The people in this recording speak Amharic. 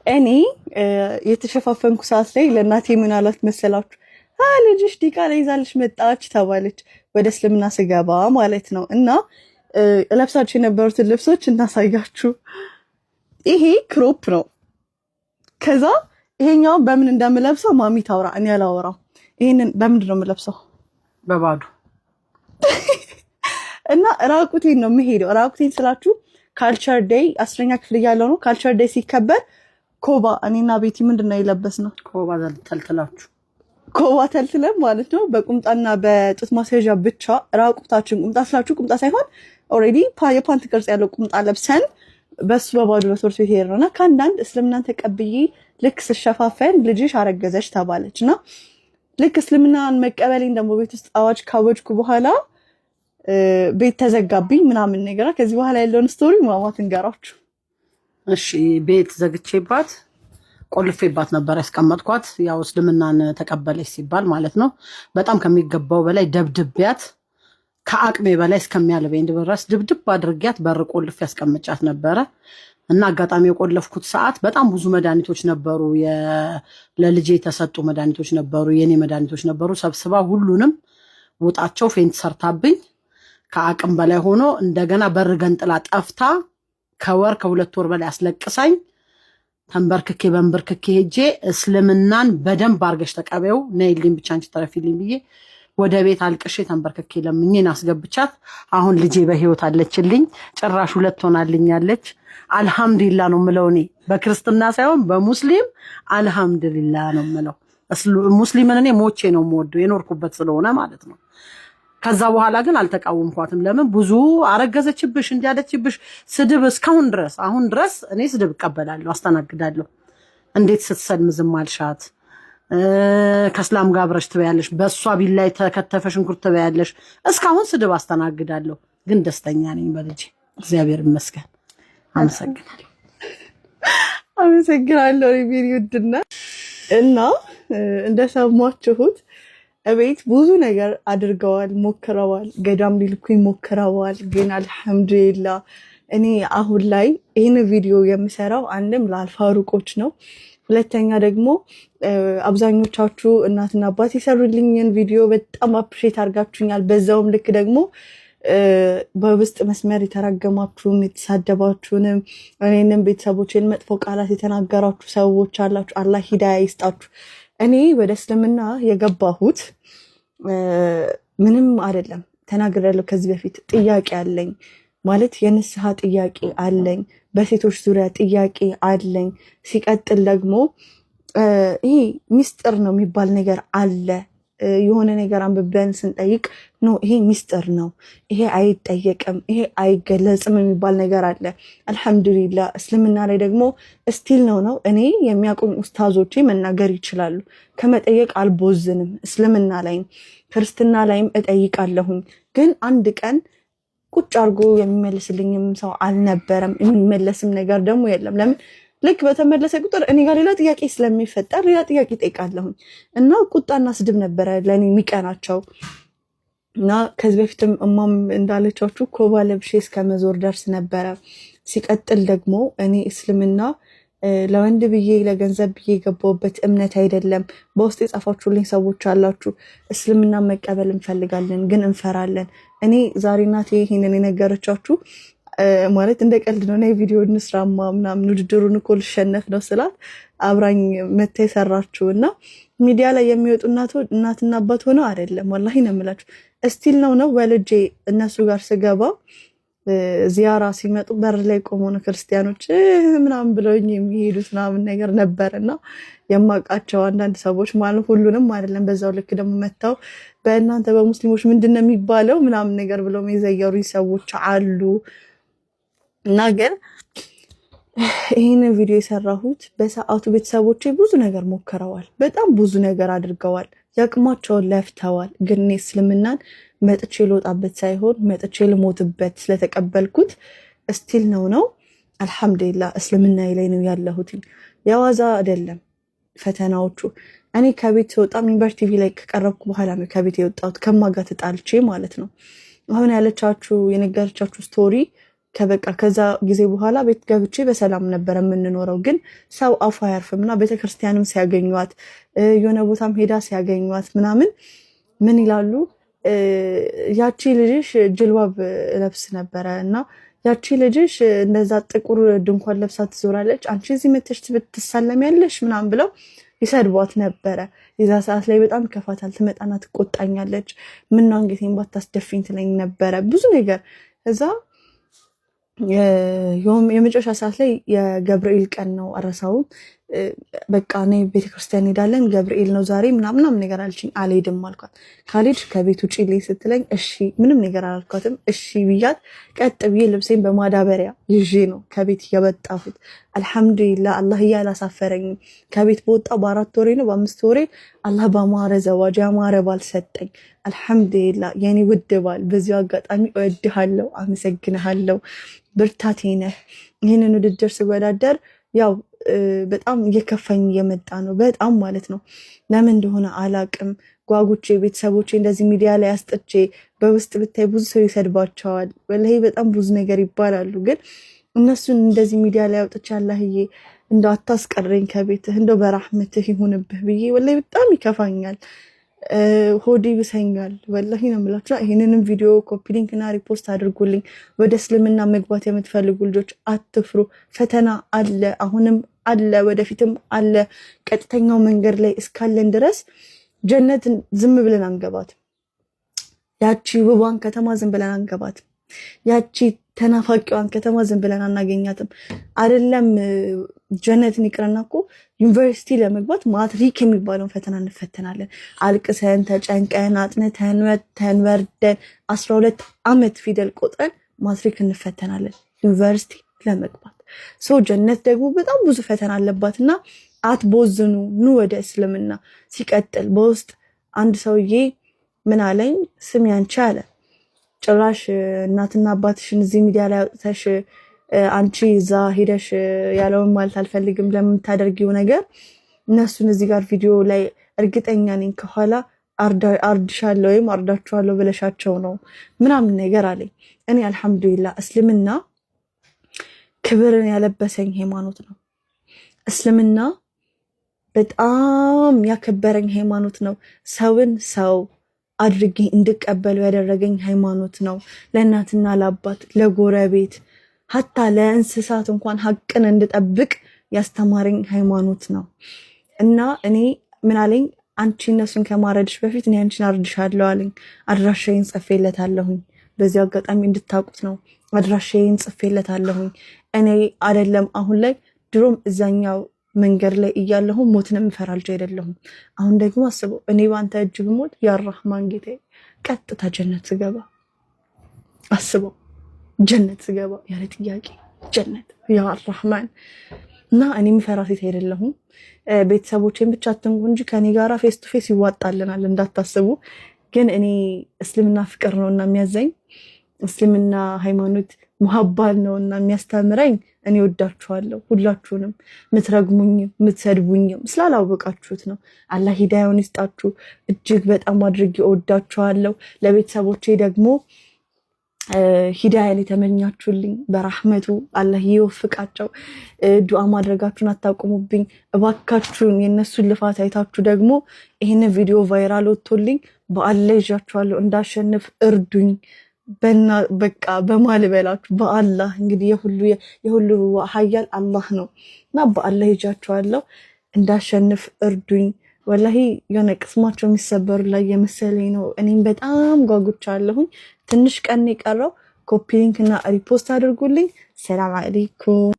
እኔ የተሸፋፈንኩ ሰዓት ላይ ለእናቴ ምን አላት መሰላችሁ? ልጅሽ ዲቃላ ይዛልሽ መጣች ተባለች። ወደ እስልምና ስገባ ማለት ነው። እና ለብሳችሁ የነበሩትን ልብሶች እናሳያችሁ። ይሄ ክሮፕ ነው። ከዛ ይሄኛው በምን እንደምለብሰው ማሚ ታውራ፣ እኔ አላወራም። ይሄንን በምንድን ነው የምለብሰው? በባዶ እና ራቁቴን ነው የምሄደው። ራቁቴን ስላችሁ ካልቸር ዴይ 10ኛ ክፍል እያለሁ ነው። ካልቸር ዴይ ሲከበር ኮባ እኔና ቤቲ ምንድነው የለበስነው? ኮባ ተልትላችሁ ኮባ ተልትለን ማለት ነው። በቁምጣና በጡት ማስያዣ ብቻ ራቁታችን፣ ቁምጣ ስላችሁ ቁምጣ ሳይሆን ኦልሬዲ የፓንት ቅርጽ ያለው ቁምጣ ለብሰን በሱ በባዶ በትምህርት ቤት ሄድነውና ከአንዳንድ እስልምናን ተቀብዬ ልክ ስሸፋፈን ልጅሽ አረገዘች ተባለችና ልክ እስልምናን መቀበሌን ደግሞ ቤት ውስጥ አዋጅ ካወጅኩ በኋላ ቤት ተዘጋብኝ ምናምን ነገር። ከዚህ በኋላ ያለውን ስቶሪ ማማት እንገራችሁ። እሺ ቤት ዘግቼባት ቆልፌባት ነበር ያስቀመጥኳት። ያው እስልምናን ተቀበለች ሲባል ማለት ነው። በጣም ከሚገባው በላይ ደብድቤያት ከአቅሜ በላይ እስከሚያልበኝ ድረስ ድብድብ አድርጊያት በር ቆልፌ ያስቀምጫት ነበረ። እና አጋጣሚ የቆለፍኩት ሰዓት በጣም ብዙ መድኃኒቶች ነበሩ፣ ለልጄ የተሰጡ መድኃኒቶች ነበሩ፣ የኔ መድኃኒቶች ነበሩ። ሰብስባ ሁሉንም ውጣቸው ፌንት ሰርታብኝ ከአቅም በላይ ሆኖ እንደገና በር ገንጥላ ጠፍታ ከወር ከ2 ወር በላይ አስለቅሳኝ ተንበርክኬ በንበርክኬ ሄጄ እስልምናን በደንብ አርገሽ ተቀበዩ ነይልኝ ብቻ አንቺ ተረፊልኝ ብዬ ወደ ቤት አልቅሼ ተንበርክኬ ለምኜን አስገብቻት አሁን ልጄ በህይወት አለችልኝ። ጭራሽ 2 ሆናልኛለች። አልহামዱሊላህ ነው የምለው። እኔ በክርስትና ሳይሆን በሙስሊም አልহামዱሊላህ ነው የምለው። ሙስሊምን እኔ ሞቼ ነው የምወደው የኖርኩበት ስለሆነ ማለት ነው። ከዛ በኋላ ግን አልተቃወምኳትም። ለምን ብዙ አረገዘችብሽ እንዲያለችብሽ ስድብ እስካሁን ድረስ አሁን ድረስ እኔ ስድብ እቀበላለሁ፣ አስተናግዳለሁ። እንዴት ስትሰልም ዝም አልሻት? ከእስላም ጋር አብረሽ ትበያለሽ፣ በእሷ ቢላይ ተከተፈ ሽንኩርት ትበያለሽ። እስካሁን ስድብ አስተናግዳለሁ፣ ግን ደስተኛ ነኝ በልጄ እግዚአብሔር ይመስገን። አመሰግናለሁ። አመሰግናለሁ ሪቪው ውድና እና እንደሰማችሁት እቤት ብዙ ነገር አድርገዋል፣ ሞክረዋል፣ ገዳም ሊልኩኝ ሞክረዋል። ግን አልহামዱሊላህ እኔ አሁን ላይ ይህን ቪዲዮ የምሰራው አንድም ለአልፋሩቆች ነው፣ ሁለተኛ ደግሞ አብዛኞቻችሁ እናትና አባት የሰሩልኝን ቪዲዮ በጣም አፕሪሼት አድርጋችሁኛል። በዛውም ልክ ደግሞ በውስጥ መስመር የተራገማችሁም የተሳደባችሁንም እኔንም ቤተሰቦችን መጥፎ ቃላት የተናገራችሁ ሰዎች አላችሁ። አላህ ሂዳያ ይስጣችሁ። እኔ ወደ እስልምና የገባሁት ምንም አይደለም፣ ተናግሬያለሁ ከዚህ በፊት። ጥያቄ አለኝ ማለት የንስሐ ጥያቄ አለኝ፣ በሴቶች ዙሪያ ጥያቄ አለኝ። ሲቀጥል ደግሞ ይሄ ሚስጥር ነው የሚባል ነገር አለ። የሆነ ነገር አንብበን ስንጠይቅ ኖ ይሄ ሚስጥር ነው፣ ይሄ አይጠየቅም፣ ይሄ አይገለጽም የሚባል ነገር አለ። አልহামዱሊላህ እስልምና ላይ ደግሞ እስቲል ነው እኔ የሚያውቁኝ ኡስታዞቼ መናገር ይችላሉ። ከመጠየቅ አልቦዝንም። እስልምና ላይም ክርስትና ላይም እጠይቃለሁኝ። ግን አንድ ቀን ቁጭ አድርጎ የሚመልስልኝም ሰው አልነበረም። የሚመለስም ነገር ደግሞ የለም። ለምን ልክ በተመለሰ ቁጥር እኔ ጋር ሌላ ጥያቄ ስለሚፈጠር ሌላ ጥያቄ ጠይቃለሁኝ። እና ቁጣና ስድብ ነበረ ለእኔ የሚቀናቸው። እና ከዚህ በፊትም እማም እንዳለቻችሁ ኮባ ለብሼ እስከ መዞር ደርስ ነበረ። ሲቀጥል ደግሞ እኔ እስልምና ለወንድ ብዬ ለገንዘብ ብዬ የገባሁበት እምነት አይደለም። በውስጥ የጻፋችሁልኝ ሰዎች አላችሁ፣ እስልምና መቀበል እንፈልጋለን ግን እንፈራለን። እኔ ዛሬ እናቴ ይሄንን የነገረቻችሁ ማለት እንደ ቀልድ ነው። እና የቪዲዮ እንስራማ ምናምን ውድድሩን እኮ ልሸነፍ ነው ስላት አብራኝ መታ የሰራችሁ እና ሚዲያ ላይ የሚወጡ እናትና አባት ሆነው አይደለም። ወላሂ ነው የምላችሁ። እስቲል ነው ወልጄ እነሱ ጋር ስገባ ዚያራ ሲመጡ በር ላይ ቆመው ነው ክርስቲያኖች ምናምን ብለውኝ የሚሄዱት ምናምን ነገር ነበርና የማውቃቸው አንዳንድ ሰዎች ማለት ሁሉንም አይደለም። በዛው ልክ ደግሞ መታው በእናንተ በሙስሊሞች ምንድነው የሚባለው ምናምን ነገር ብለው የሚዘየሩ ሰዎች አሉ። እና ግን ይህን ቪዲዮ የሰራሁት በሰዓቱ ቤተሰቦቼ ብዙ ነገር ሞክረዋል፣ በጣም ብዙ ነገር አድርገዋል፣ ያቅማቸውን ለፍተዋል። ግን እኔ እስልምናን መጥቼ ልወጣበት ሳይሆን መጥቼ ልሞትበት ስለተቀበልኩት እስቲል ነው አልহামዱሊላህ እስልምና ላይ ነው ያለሁት። የዋዛ አይደለም ፈተናዎቹ። እኔ ከቤት ወጣ ሚንበር ቲቪ ላይ ከቀረብኩ በኋላ ነው ከቤት የወጣሁት ከማጋ ተጣልቼ ማለት ነው። አሁን ያለቻችሁ የነገረቻችሁ ስቶሪ ከበቃ ከዛ ጊዜ በኋላ ቤት ገብቼ በሰላም ነበር የምንኖረው። ግን ሰው አፉ አያርፍምና ቤተክርስቲያንም ሲያገኟት የሆነ ቦታም ሄዳ ሲያገኟት ምናምን ምን ይላሉ? ያቺ ልጅሽ ጅልባብ ለብስ ነበረ እና ያቺ ልጅሽ እንደዛ ጥቁር ድንኳን ለብሳ ትዞራለች፣ አንቺ እዚህ መተሽ ትሳለሚያለሽ ምናምን ብለው ይሰድቧት ነበረ። የዛ ሰዓት ላይ በጣም ከፋታል። ትመጣና ትቆጣኛለች። ምነው አንገቴን ባታስደፊኝ ትለኝ ነበረ ብዙ ነገር። እዛ የመጨረሻ ሰዓት ላይ የገብርኤል ቀን ነው አረሳውም። በቃ እኔ ቤተክርስቲያን ሄዳለን ገብርኤል ነው ዛሬ ምናምን ነገር አልችኝ። አልሄድም አልኳት። ካልሄድሽ ከቤት ውጭ ላይ ስትለኝ እሺ ምንም ነገር አላልኳትም። እሺ ብያት ቀጥ ብዬ ልብሴን በማዳበሪያ ይዤ ነው ከቤት የወጣሁት። አልሐምዱሊላህ አላህ አላሳፈረኝም። ከቤት በወጣው በ4 ወሬ ነው በ5 ወሬ አላህ በማረ ዘዋጅ ያማረ ባል ሰጠኝ። አልሐምዱሊላህ የኔ ውድ ባል፣ በዚሁ አጋጣሚ እወድሃለሁ፣ አመሰግንሃለሁ፣ ብርታቴ ነህ። ይህንን ውድድር ስወዳደር ያው በጣም እየከፋኝ እየመጣ ነው፣ በጣም ማለት ነው። ለምን እንደሆነ አላቅም። ጓጉቼ ቤተሰቦቼ እንደዚህ ሚዲያ ላይ አስጥቼ በውስጥ ብታይ ብዙ ሰው ይሰድባቸዋል። ወላሂ በጣም ብዙ ነገር ይባላሉ። ግን እነሱን እንደዚህ ሚዲያ ላይ አውጥቼ አላህዬ እንደው አታስቀረኝ ከቤትህ እንደው በራህመትህ ይሁንብህ ብዬ ወላሂ በጣም ይከፋኛል፣ ሆዴ ይብሰኛል። ወላሂ ነው የምላችሁ። ይሄንንም ቪዲዮ ኮፒ ሊንክ እና ሪፖስት አድርጉልኝ። ወደ እስልምና መግባት የምትፈልጉ ልጆች አትፍሩ። ፈተና አለ፣ አሁንም አለ፣ ወደፊትም አለ። ቀጥተኛው መንገድ ላይ እስካለን ድረስ ጀነትን ዝም ብለን አንገባትም። ያቺ ውቧን ከተማ ዝም ብለን አንገባትም። ያቺ ተናፋቂዋን ከተማ ዝም ብለን አናገኛትም። አይደለም ጀነትን ይቅርና እኮ ዩኒቨርሲቲ ለመግባት ማትሪክ የሚባለውን ፈተና እንፈተናለን። አልቅሰን ተጨንቀን አጥንተን ወተን ወርደን 12 ዓመት ፊደል ቆጥረን ማትሪክ እንፈተናለን ዩኒቨርሲቲ ለመግባት። ሰው ጀነት ደግሞ በጣም ብዙ ፈተና አለባትና አትቦዝኑ፣ ኑ ወደ እስልምና። ሲቀጥል በውስጥ አንድ ሰውዬ ምን አለኝ፣ ስም ያንቺ አለ ጭራሽ እናትና አባትሽን እዚህ ሚዲያ ላይ አውጥተሽ አንቺ እዛ ሄደሽ ያለውን ማለት አልፈልግም ለምታደርጊው ነገር እነሱን እዚህ ጋር ቪዲዮ ላይ እርግጠኛ ነኝ ከኋላ አርድሻለሁ ወይም አርዳችኋለሁ ብለሻቸው ነው ምናምን ነገር አለኝ። እኔ አልሐምዱሊላህ እስልምና ክብርን ያለበሰኝ ሃይማኖት ነው። እስልምና በጣም ያከበረኝ ሃይማኖት ነው። ሰውን ሰው አድርጌ እንድቀበሉ ያደረገኝ ሃይማኖት ነው። ለእናትና ለአባት ለጎረቤት ሀታ ለእንስሳት እንኳን ሀቅን እንድጠብቅ ያስተማረኝ ሃይማኖት ነው። እና እኔ ምን አለኝ፣ አንቺ እነሱን ከማረድሽ በፊት እኔ አንቺን አርድሻለሁ አለኝ። አድራሻዬን ጽፌለታለሁኝ። በዚህ አጋጣሚ እንድታውቁት ነው። አድራሻዬን ጽፌለታለሁኝ። እኔ አይደለም አሁን ላይ ድሮም እዛኛው መንገድ ላይ እያለሁ ሞትን የምፈራ ልጅ አይደለሁም። አሁን ደግሞ አስበው እኔ በአንተ እጅ ብሞት ያ ረህማን ጌታዬ ቀጥታ ጀነት ስገባ፣ አስበው ጀነት ስገባ ያለ ጥያቄ ጀነት ያ ረህማን። እና እኔ የምፈራ ሴት አይደለሁም። ቤተሰቦቼን ብቻ አትንኩ እንጂ ከኔ ጋራ ፌስ ቱ ፌስ ይዋጣልናል እንዳታስቡ። ግን እኔ እስልምና ፍቅር ነውና የሚያዘኝ፣ እስልምና ሃይማኖት ሙሀባል ነውና የሚያስተምረኝ። እኔ ወዳችኋለሁ ሁላችሁንም፣ ምትረግሙኝም ምትሰድቡኝም ስላላወቃችሁት ነው። አላህ ሂዳያውን ይስጣችሁ። እጅግ በጣም አድርጌ ወዳችኋለሁ። ለቤተሰቦቼ ደግሞ ሂዳያን የተመኛችሁልኝ በራህመቱ አላህ ይወፍቃቸው። ዱዓ ማድረጋችሁን አታቁሙብኝ እባካችሁን። የነሱን ልፋት አይታችሁ ደግሞ ይሄንን ቪዲዮ ቫይራል ወጥቶልኝ በአላህ ይዣችኋለሁ እንዳሸንፍ እርዱኝ። በቃ በማልበላችሁ በአላህ እንግዲህ የሁሉ ሀያል አላህ ነው እና በአላህ ይዣችኋለሁ እንዳሸንፍ እርዱኝ። ወላሂ የሆነ ቅስማቸው የሚሰበሩ ላይ የመሰለኝ ነው። እኔም በጣም ጓጉቻለሁኝ። ትንሽ ቀን የቀረው። ኮፒ ሊንክ እና ሪፖስት አድርጉልኝ። ሰላም አለይኩም።